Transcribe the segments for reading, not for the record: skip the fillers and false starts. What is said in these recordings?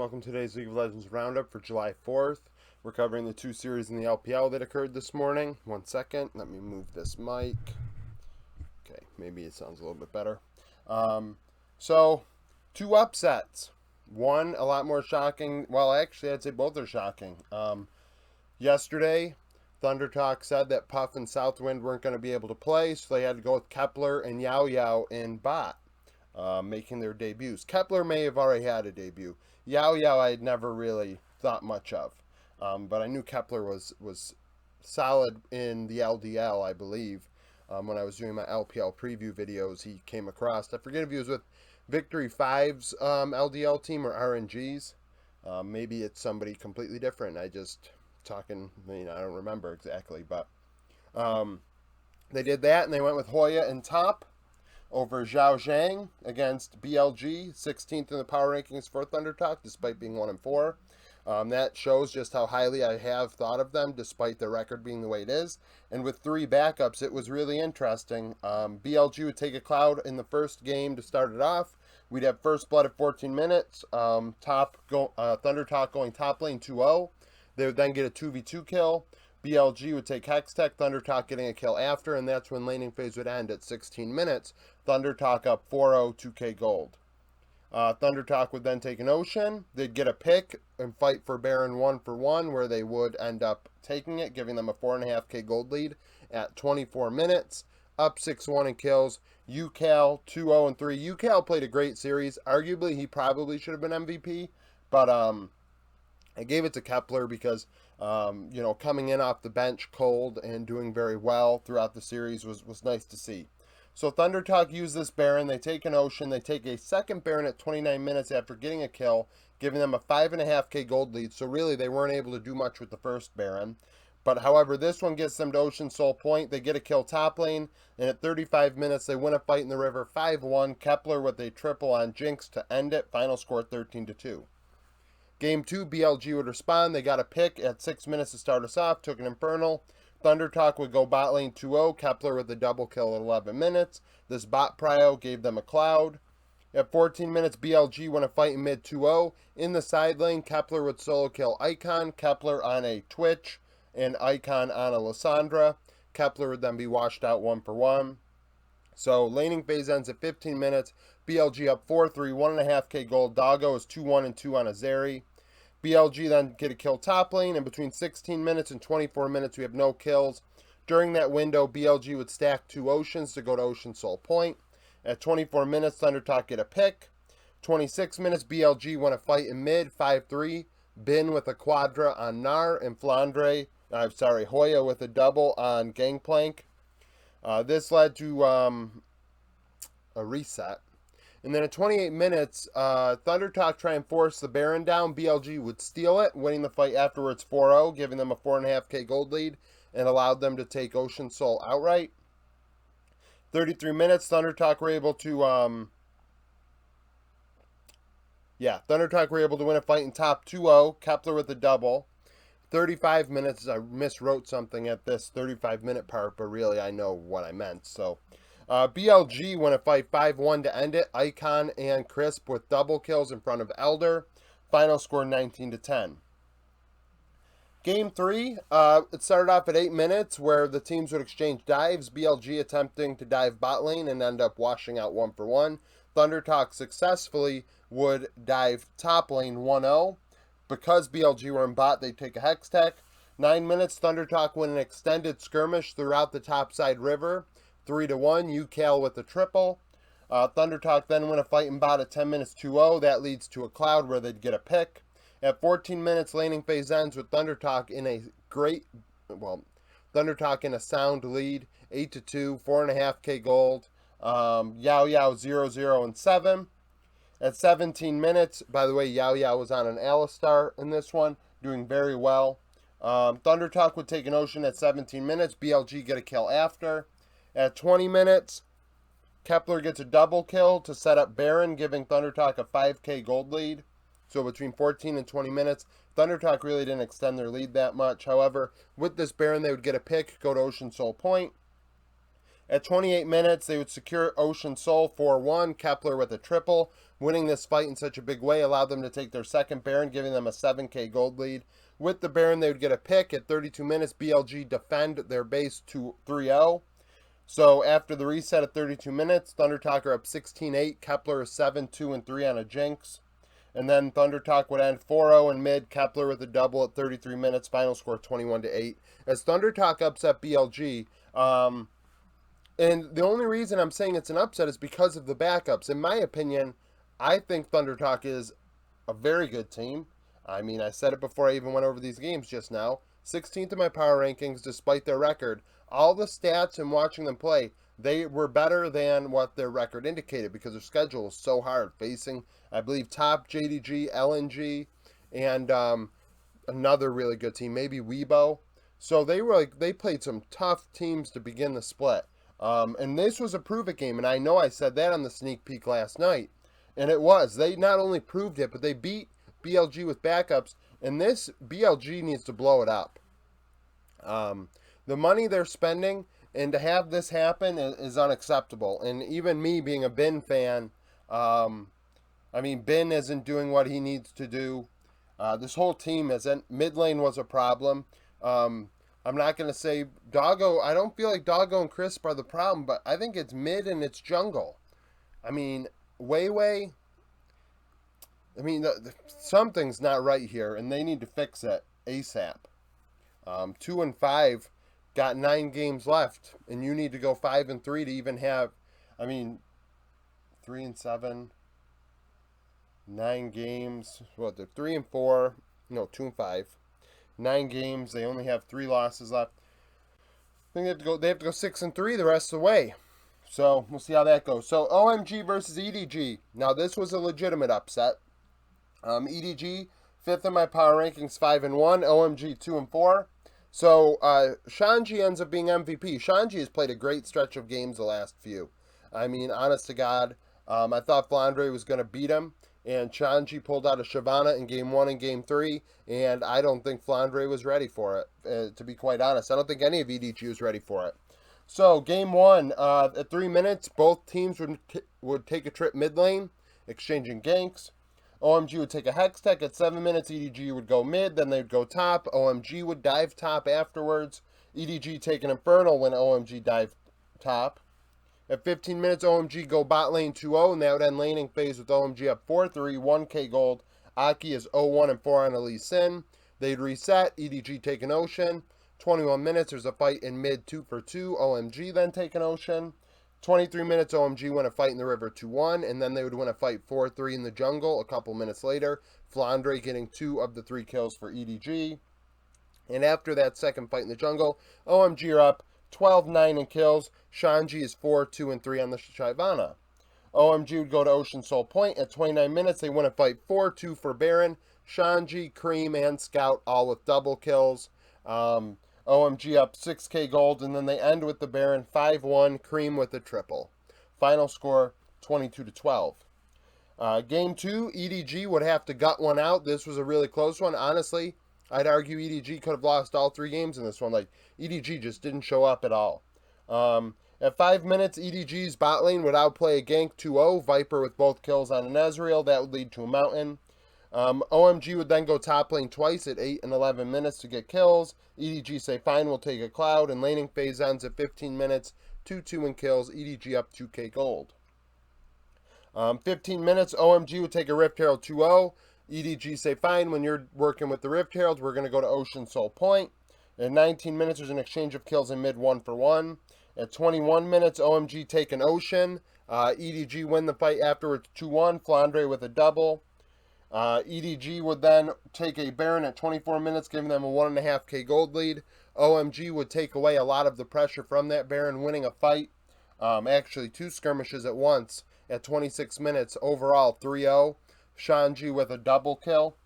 welcome to today's League of Legends Roundup for July 4th. We're covering the two series in the LPL that occurred this morning. 1 second, let me move this mic. Okay, maybe it sounds a little bit better. So, two upsets. One, a lot more shocking. Well, actually, I'd say both are shocking. Yesterday, Thunder Talk said that Puff and Southwind weren't going to be able to play, so they had to go with Kepler and Yao Yao in bot. Making their debuts. Kepler may have already had a debut. Yao Yao I had never really thought much of. But I knew Kepler was solid in the LDL, I believe. When I was doing my LPL preview videos, he came across. I forget if he was with Victory 5's LDL team or RNG's. Maybe it's somebody completely different. I just talking, I don't remember exactly. But they did that, and they went with Hoya and top over Zhao Zhang against BLG, 16th in the power rankings for Thunder Talk, despite being 1-4. That shows just how highly I have thought of them, despite their record being the way it is. And with three backups, it was really interesting. BLG would take a cloud in the first game to start it off. We'd have first blood at 14 minutes. Thunder Talk going top lane 2-0. They would then get a 2v2 kill. BLG would take Hextech, Thunder Talk getting a kill after, and that's when laning phase would end at 16 minutes. Thunder Talk up 4-0, 2k gold. Thunder Talk would then take an Ocean. They'd get a pick and fight for Baron 1-for-1, where they would end up taking it, giving them a 4.5k gold lead at 24 minutes. Up 6-1 in kills. UCal 2-0-3. UCal played a great series. Arguably, he probably should have been MVP, but I gave it to Kepler because, coming in off the bench cold and doing very well throughout the series was nice to see. So Thunder Talk used this Baron. They take an Ocean. They take a second Baron at 29 minutes after getting a kill, giving them a 5.5k gold lead. So really, they weren't able to do much with the first Baron. But however, this one gets them to Ocean Soul Point. They get a kill top lane, and at 35 minutes, they win a fight in the river 5-1. Kepler with a triple on Jinx to end it. Final score 13-2. Game 2, BLG would respond. They got a pick at 6 minutes to start us off. Took an Infernal. Thunder Talk would go bot lane 2-0. Kepler with a double kill at 11 minutes. This bot prio gave them a cloud. At 14 minutes, BLG won a fight in mid 2-0. In the side lane, Kepler would solo kill Icon. Kepler on a Twitch and Icon on a Lissandra. Kepler would then be washed out 1-for-1. So laning phase ends at 15 minutes. BLG up 4-3, 1.5k gold. Doggo is 2-1-2 on a Zeri. BLG then get a kill top lane, and between 16 minutes and 24 minutes, we have no kills. During that window, BLG would stack 2 Oceans to go to Ocean Soul Point. At 24 minutes, Thunder Talk get a pick. 26 minutes, BLG won a fight in mid, 5-3. Bin with a quadra on Gnar, and Hoya with a double on Gangplank. This led to a reset. And then at 28 minutes, Thunder Talk try and force the Baron down. BLG would steal it, winning the fight afterwards 4-0, giving them a 4.5k gold lead, and allowed them to take Ocean Soul outright. 33 minutes, Thunder Talk were able to, Thunder Talk were able to win a fight in top 2-0. Kepler with a double. 35 minutes, I miswrote something at this 35-minute part, but really I know what I meant, so... BLG won a fight 5-1 to end it. Icon and Crisp with double kills in front of Elder. Final score 19-10. Game 3, it started off at 8 minutes where the teams would exchange dives. BLG attempting to dive bot lane and end up washing out 1-for-1. Thunder Talk successfully would dive top lane 1-0. Because BLG were in bot, they'd take a Hextech. 9 minutes, Thunder Talk win an extended skirmish throughout the topside river. 3-1, UCal with a triple. Thunder Talk then win a fight in bot at 10 minutes 2-0. That leads to a cloud where they'd get a pick. At 14 minutes, laning phase ends with Thunder Talk in a sound lead, 8-2, 4.5k gold. Yao Yao 0-0-7. At 17 minutes, by the way, Yao Yao was on an Alistar in this one, doing very well. Thunder Talk would take an Ocean at 17 minutes. BLG get a kill after. At 20 minutes, Kepler gets a double kill to set up Baron, giving Thunder Talk a 5k gold lead. So between 14 and 20 minutes, Thunder Talk really didn't extend their lead that much. However, with this Baron, they would get a pick, go to Ocean Soul Point. At 28 minutes, they would secure Ocean Soul 4-1, Kepler with a triple. Winning this fight in such a big way allowed them to take their second Baron, giving them a 7K gold lead. With the Baron, they would get a pick. At 32 minutes, BLG defend their base to 3-0. So after the reset at 32 minutes, Thunder Talk are up 16-8. Kepler is 7-2-3 on a jinx. And then Thunder Talk would end 4-0 in mid. Kepler with a double at 33 minutes. Final score 21-8. As Thunder Talk upset BLG, and the only reason I'm saying it's an upset is because of the backups. In my opinion, I think Thunder Talk is a very good team. I mean, I said it before I even went over these games just now. 16th in my power rankings despite their record. All the stats and watching them play, they were better than what their record indicated because their schedule was so hard. Facing, I believe, top JDG, LNG, and another really good team, maybe Weibo. So they played some tough teams to begin the split. And this was a prove-it game, and I know I said that on the sneak peek last night. And it was. They not only proved it, but they beat BLG with backups, and this BLG needs to blow it up. The money they're spending, and to have this happen is unacceptable. And even me being a Bin fan, I mean, Bin isn't doing what he needs to do. This whole team isn't. Mid lane was a problem. I'm not going to say Doggo. I don't feel like Doggo and Crisp are the problem, but I think it's mid and it's jungle. I mean, Weiwei, I mean, something's not right here, and they need to fix it ASAP. 2-5, got 9 games left, and you need to go 5-3 to even have, I mean, 3-7, 9 games. What, they're 3-4, no, 2-5. 9 games. They only have 3 losses left. I think they have to go 6-3 the rest of the way. So we'll see how that goes. So OMG versus EDG. Now this was a legitimate upset. EDG 5th in my power rankings, 5-1. OMG 2-4. So Shanji ends up being MVP. Shanji has played a great stretch of games the last few. I mean, honest to God, I thought Flandre was going to beat him. And Shanji pulled out a Shyvana in Game 1 and Game 3, and I don't think Flandre was ready for it, to be quite honest. I don't think any of EDG was ready for it. So, Game 1, at 3 minutes, both teams would take a trip mid lane, exchanging ganks. OMG would take a Hextech. At 7 minutes, EDG would go mid, then they'd go top. OMG would dive top afterwards. EDG take an Infernal when OMG dive top. At 15 minutes, OMG go bot lane 2-0, and that would end laning phase with OMG up 4-3, 1k gold. Aki is 0-1-4 on Lee Sin. They'd reset, EDG take an Ocean. 21 minutes, there's a fight in mid 2-for-2. OMG then take an Ocean. 23 minutes, OMG win a fight in the river 2-1, and then they would win a fight 4-3 in the jungle a couple minutes later. Flandre getting 2 of the 3 kills for EDG. And after that second fight in the jungle, OMG are up 12-9 in kills. Shanji is 4-2-3 on the Shyvana. OMG would go to Ocean Soul Point. At 29 minutes, they win a fight 4-2 for Baron. Shanji, Cream, and Scout all with double kills. OMG up 6k gold, and then they end with the Baron 5-1, Cream with a triple. Final score 22-12. Game 2, EDG would have to gut one out. This was a really close one. Honestly, I'd argue EDG could have lost all 3 games in this one. Like, EDG just didn't show up at all. At 5 minutes, EDG's bot lane would outplay a gank 2-0. Viper with both kills on an Ezreal. That would lead to a Mountain. OMG would then go top lane twice at 8 and 11 minutes to get kills. EDG say fine, we'll take a Cloud. And laning phase ends at 15 minutes. 2-2 in kills. EDG up 2k gold. 15 minutes, OMG would take a Rift Herald 2-0. EDG say, fine, when you're working with the Rift Herald, we're going to go to Ocean Soul Point. At 19 minutes, there's an exchange of kills in mid 1-for-1. At 21 minutes, OMG take an Ocean. EDG win the fight afterwards 2-1. Flandre with a double. EDG would then take a Baron at 24 minutes, giving them a 1.5k gold lead. OMG would take away a lot of the pressure from that Baron, winning a fight. Actually, 2 skirmishes at once at 26 minutes. Overall, 3-0. Shanji with a double kill.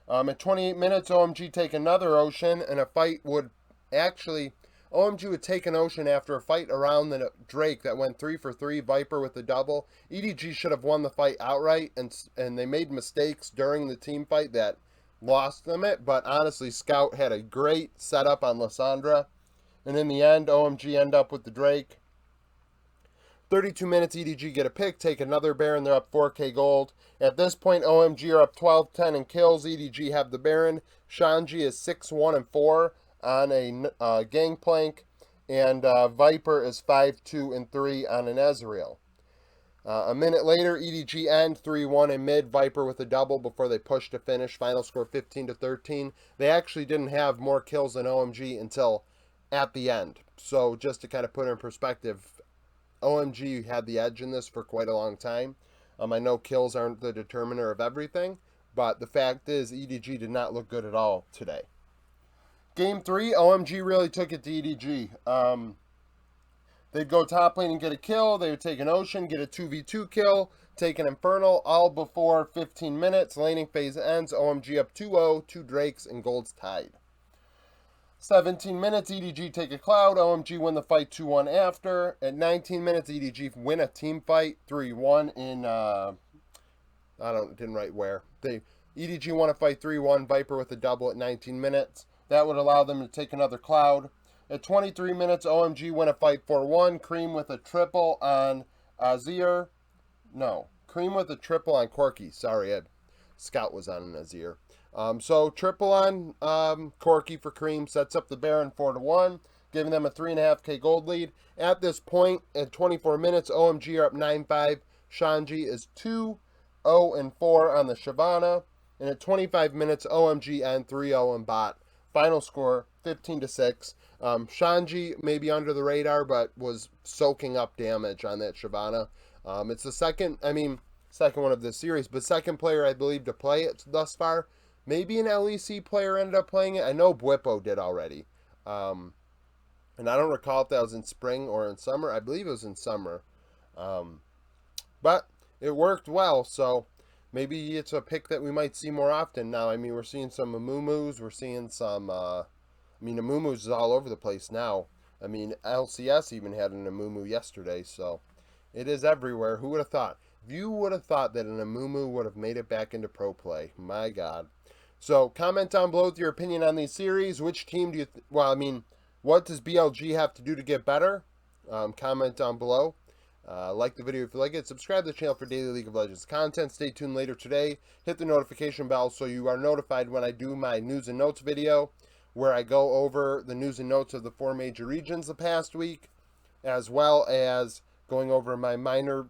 At 28 minutes, OMG take another Ocean, and a fight would actually... OMG would take an Ocean after a fight around the Drake that went 3-for-3, Viper with the double. EDG should have won the fight outright, and they made mistakes during the team fight that lost them it, but honestly, Scout had a great setup on Lissandra, and in the end, OMG end up with the Drake. 32 minutes, EDG get a pick, take another Baron, they're up 4k gold. At this point, OMG are up 12-10 in kills, EDG have the Baron. Shanji is 6-1-4 on a Gangplank, and Viper is 5-2-3 on an Ezreal. A minute later, EDG end 3-1 in mid, Viper with a double before they push to finish. Final score 15-13. They actually didn't have more kills than OMG until at the end. So just to kind of put it in perspective, OMG had the edge in this for quite a long time. I know kills aren't the determiner of everything, but the fact is EDG did not look good at all today. Game 3, OMG really took it to EDG. They'd go top lane and get a kill. They would take an Ocean, get a 2v2 kill, take an Infernal, all before 15 minutes. Laning phase ends. OMG up 2-0, 2 Drakes, and gold's tied. 17 minutes, EDG take a Cloud. OMG win the fight 2-1 after. At 19 minutes, EDG win a team fight 3-1 in, didn't write where. EDG won a fight 3-1, Viper with a double at 19 minutes. That would allow them to take another Cloud. At 23 minutes, OMG win a fight 4-1. Cream with a triple on Azir. No, Cream with a triple on Corki. Sorry, Scout was on an Azir. So triple on Corki for Cream sets up the Baron 4-1, giving them a 3.5k gold lead. At this point, at 24 minutes, OMG are up 9-5. Shanji is 2-0-4 on the Shyvana. And at 25 minutes, OMG end 3-0 in bot. Final score 15-6. Shanji maybe under the radar, but was soaking up damage on that Shyvana. It's the second one of this series, but second player I believe to play it thus far. Maybe an LEC player ended up playing it. I know Bwipo did already. And I don't recall if that was in spring or in summer. I believe it was in summer. But it worked well, so maybe it's a pick that we might see more often now. I mean, we're seeing some Amumu's. We're seeing some... Amumu's is all over the place now. I mean, LCS even had an Amumu yesterday, so it is everywhere. Who would have thought? If you would have thought that an Amumu would have made it back into pro play, my God. So comment down below with your opinion on these series. Which team do you... what does BLG have to do to get better? Comment down below. Like the video if you like it. Subscribe to the channel for daily League of Legends content. Stay tuned later today. Hit the notification bell so you are notified when I do my news and notes video, where I go over the news and notes of the 4 major regions the past week, as well as going over my minor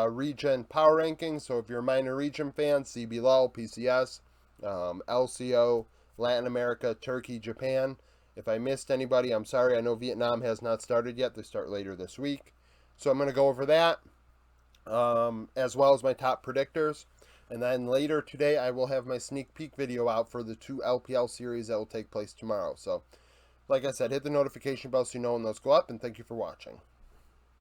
region power rankings. So if you're a minor region fan, see below, PCS, LCO, Latin America, Turkey, Japan. If I missed anybody, I'm sorry. I know Vietnam has not started yet. They start later this week. So I'm going to go over that, as well as my top predictors. And then later today, I will have my sneak peek video out for the 2 LPL series that will take place tomorrow. So, like I said, hit the notification bell so you know when those go up, and thank you for watching.